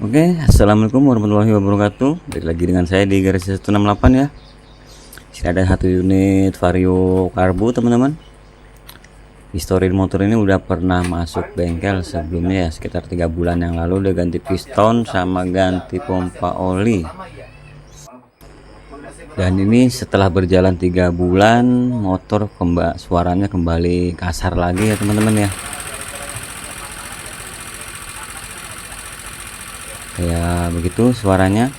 Oke, assalamualaikum warahmatullahi wabarakatuh. Balik lagi dengan saya di Garis 168 ya. Sini ada satu unit Vario Karbu teman-teman. Histori motor ini udah pernah masuk bengkel sebelumnya ya, sekitar 3 bulan yang lalu udah ganti piston sama ganti pompa oli. Dan ini setelah berjalan 3 bulan motor suaranya kembali kasar lagi ya teman-teman ya. Kayak begitu suaranya.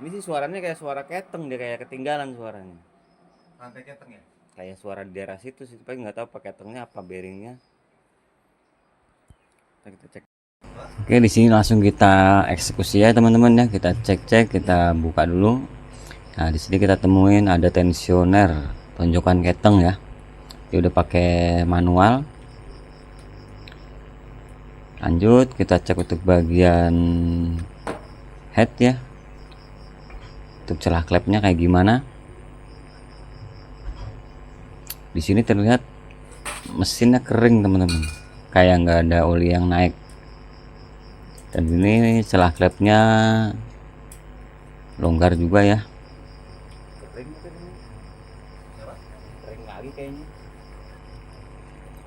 Ini sih suaranya kayak suara keteng, dia kayak ketinggalan suaranya. Rantai keteng ya? Kayak suara di daerah situ sih, tapi nggak tahu pakai ketengnya apa bearingnya. Kita cek. Oke, di sini langsung kita eksekusi ya teman-teman ya. Kita cek-cek, kita buka dulu. Nah, di sini kita temuin ada tensioner tonjokan keteng ya. Dia udah pakai manual. Lanjut kita cek untuk bagian head ya. Untuk celah klepnya kayak gimana. Di sini terlihat mesinnya kering teman-teman, kayak nggak ada oli yang naik. Dan ini celah klepnya longgar juga ya. Kering lagi kayaknya.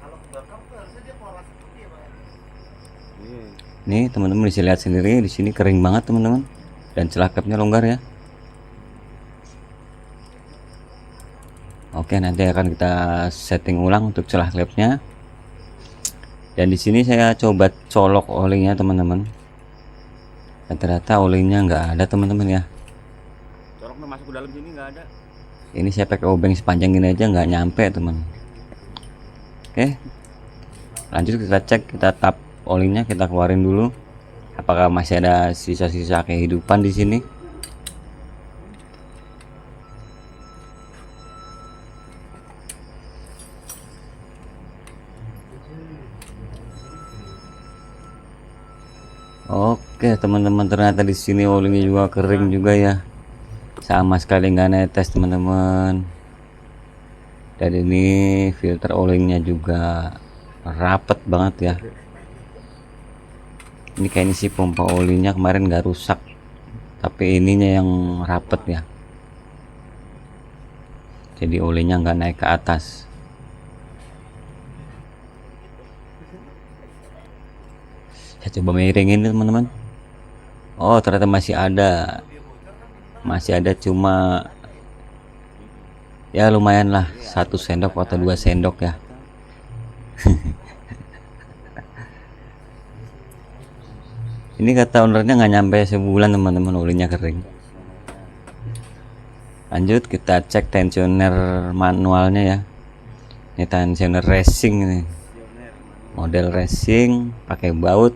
Kalau ke belakang tuh harusnya dia pola seperti ya, Pak. Nih teman-teman bisa lihat sendiri, di sini kering banget teman-teman, dan celah klepnya longgar ya. Oke, nanti akan kita setting ulang untuk celah klepnya. Dan di sini saya coba colok olinya teman-teman. Dan ternyata olinya nggak ada teman-teman ya. Coloknya masuk ke dalam sini nggak ada. Ini saya pakai obeng sepanjang ini aja nggak nyampe teman. Oke, lanjut kita cek, kita tap olinya, kita keluarin dulu. Apakah masih ada sisa-sisa kehidupan di sini? Oke teman-teman, ternyata di sini olinya juga kering juga ya, sama sekali nggak netes teman-teman. Dan ini filter olinya juga rapet banget ya. Ini kayaknya sih pompa olinya kemarin nggak rusak, tapi ininya yang rapet ya, jadi olinya nggak naik ke atas. Saya coba miringin teman-teman. Oh ternyata masih ada, cuma ya lumayan lah, 1 sendok atau 2 sendok ya. Ini kata ownernya nggak nyampe sebulan teman-teman olinya kering. Lanjut kita cek tensioner manualnya ya. Ini tensioner racing ini, model racing pakai baut.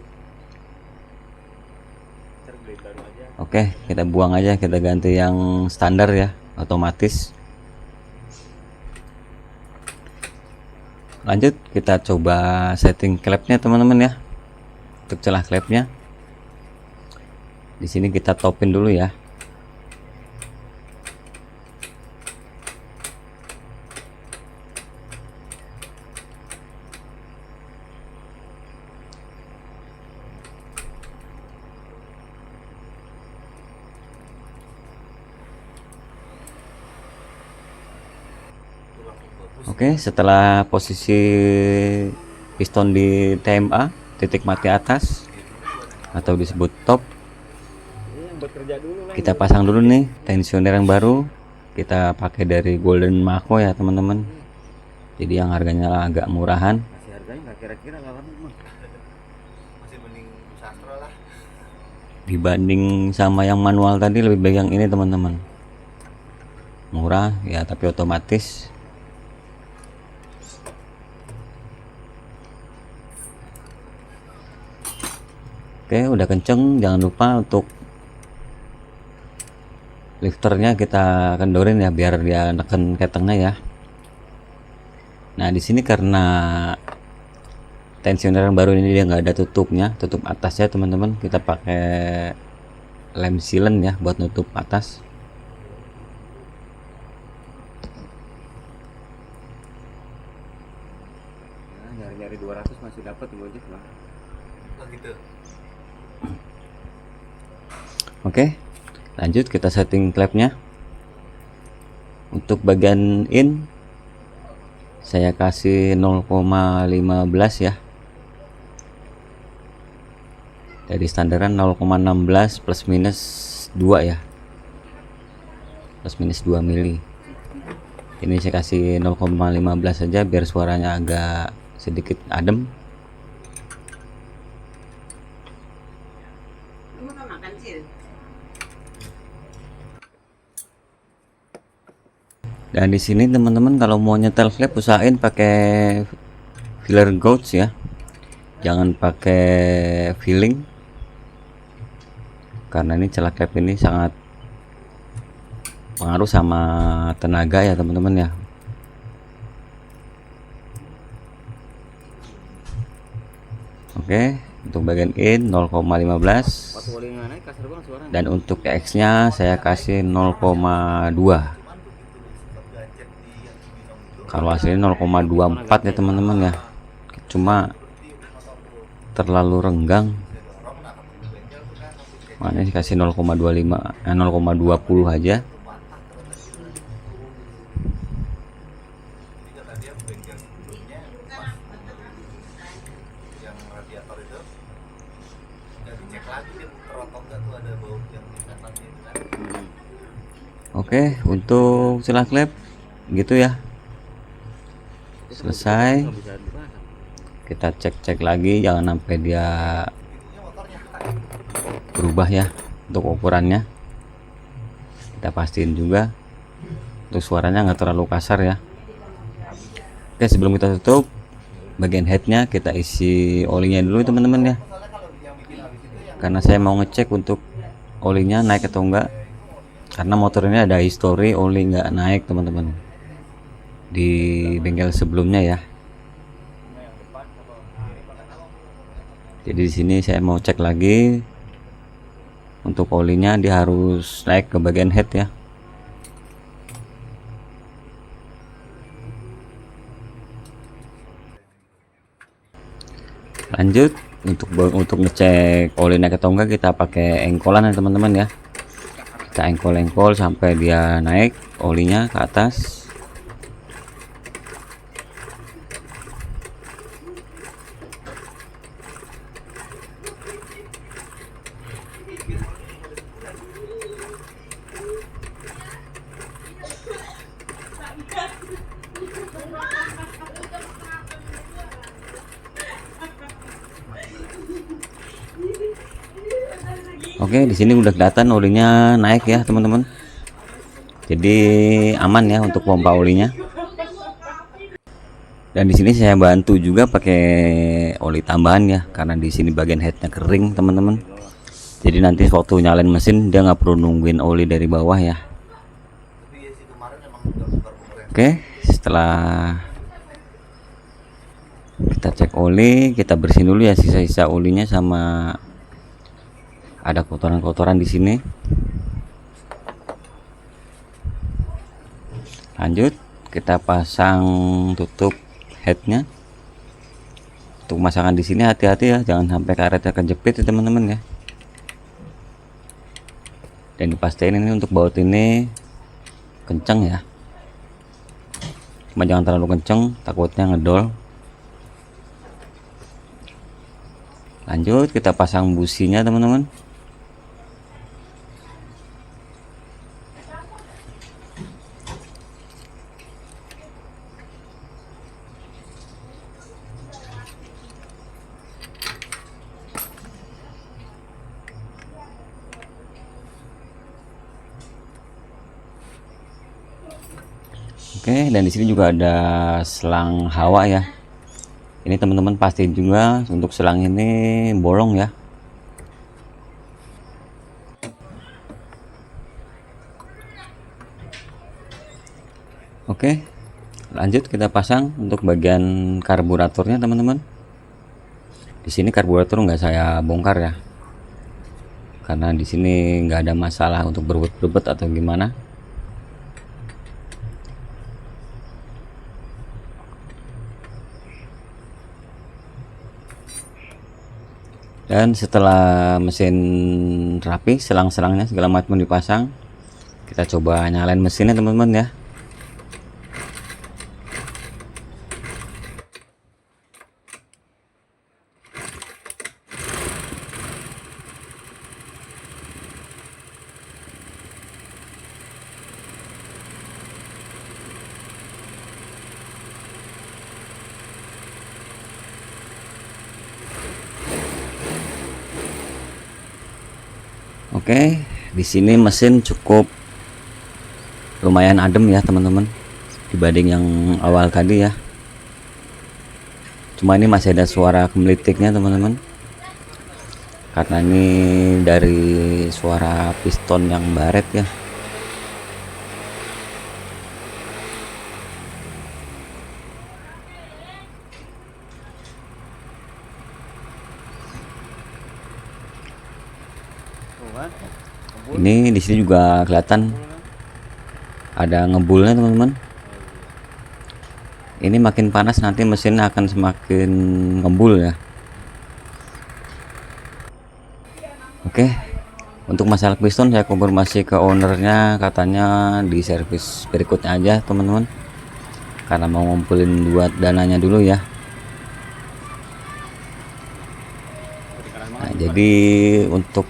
Oke, kita buang aja, kita ganti yang standar ya, otomatis. Lanjut kita coba setting klepnya teman-teman ya. Untuk celah klepnya di sini kita topin dulu ya. Oke, setelah posisi piston di TMA, titik mati atas atau disebut top, kita pasang dulu nih tensioner yang baru. Kita pakai dari Golden Mako ya teman-teman, jadi yang harganya agak murahan. Masih harganya nggak kira-kira Masih mending sastra lah. Dibanding sama yang manual tadi, lebih baik yang ini teman-teman, murah ya tapi otomatis. Oke, udah kenceng, jangan lupa untuk lifternya kita kendorin ya biar dia neken ketengnya ya. Nah di sini karena tensioner yang baru ini dia nggak ada tutupnya, tutup atasnya teman-teman, kita pakai lem sealant ya buat nutup atas. Nah, nyari-nyari 200 masih dapat Gojek lah. Oh gitu. Oke, lanjut kita setting klepnya. Untuk bagian in saya kasih 0,15 ya. Dari standaran 0,16 plus minus 2 ya. Plus minus 2 mili. Ini saya kasih 0,15 saja biar suaranya agak sedikit adem. Dan di sini teman-teman kalau mau nyetel flap usahain pakai filler gauge ya. Jangan pakai filling. Karena ini celah klep ini sangat pengaruh sama tenaga ya teman-teman ya. Oke, untuk bagian in 0,15 dan untuk X nya saya kasih 0,2. Kalau hasilnya 0,24 ya teman-teman ya, cuma terlalu renggang. Mana sih kasih 0,25 0,20 aja. Yang radiator itu nggak dicek lagi dia muter atau enggak tuh ada bau yang di kanannya itu kan. Oke, untuk celah klep gitu ya. Selesai. Kita cek-cek lagi jangan sampai dia berubah ya untuk ukurannya. Kita pastiin juga untuk suaranya nggak terlalu kasar ya. Oke, sebelum kita tutup bagian headnya kita isi olinya dulu teman-teman ya, karena saya mau ngecek untuk olinya naik atau enggak, karena motor ini ada histori oli nggak naik teman-teman di bengkel sebelumnya ya. Jadi di sini saya mau cek lagi untuk olinya, dia harus naik ke bagian head ya. Lanjut untuk ngecek oli naik atau enggak kita pakai engkolan ya teman-teman ya. Kita engkol-engkol sampai dia naik olinya ke atas. Oke, di sini udah kelihatan olinya naik ya teman-teman. Jadi aman ya untuk pompa olinya. Dan di sini saya bantu juga pakai oli tambahan ya, karena di sini bagian headnya kering teman-teman. Jadi nanti waktu nyalain mesin dia nggak perlu nungguin oli dari bawah ya. Oke, setelah kita cek oli, kita bersihin dulu ya sisa-sisa olinya sama ada kotoran-kotoran di sini. Lanjut kita pasang tutup headnya. Untuk pemasangan di sini hati-hati ya, jangan sampai karetnya kejepit ya teman-teman ya. Dan dipastiin ini untuk baut ini kenceng ya, cuma jangan terlalu kenceng takutnya ngedol. Lanjut kita pasang businya teman-teman. Oke, dan di sini juga ada selang hawa ya. Ini teman-teman pastiin juga untuk selang ini bolong ya. Oke, lanjut kita pasang untuk bagian karburatornya teman-teman. Di sini karburator nggak saya bongkar ya, karena di sini nggak ada masalah untuk berbet-berbet atau gimana. Dan setelah mesin rapi, selang-selangnya segala macam dipasang, kita coba nyalain mesinnya teman-teman ya. Oke, di sini mesin cukup lumayan adem ya teman-teman, dibanding yang awal tadi ya. Cuma ini masih ada suara kemelitiknya teman-teman, karena ini dari suara piston yang baret ya. Ini di sini juga kelihatan ada ngebulnya teman-teman. Ini makin panas nanti mesinnya akan semakin ngebul ya. Oke, untuk masalah piston saya konfirmasi ke ownernya, katanya di servis berikutnya aja teman-teman, karena mau ngumpulin buat dananya dulu ya. Nah, jadi untuk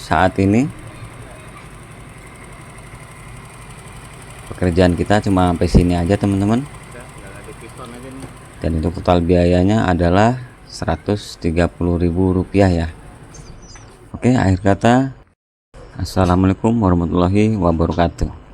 saat ini pekerjaan kita cuma sampai sini aja teman-teman, dan untuk total biayanya adalah Rp130.000 ya. Oke, akhir kata, assalamualaikum warahmatullahi wabarakatuh.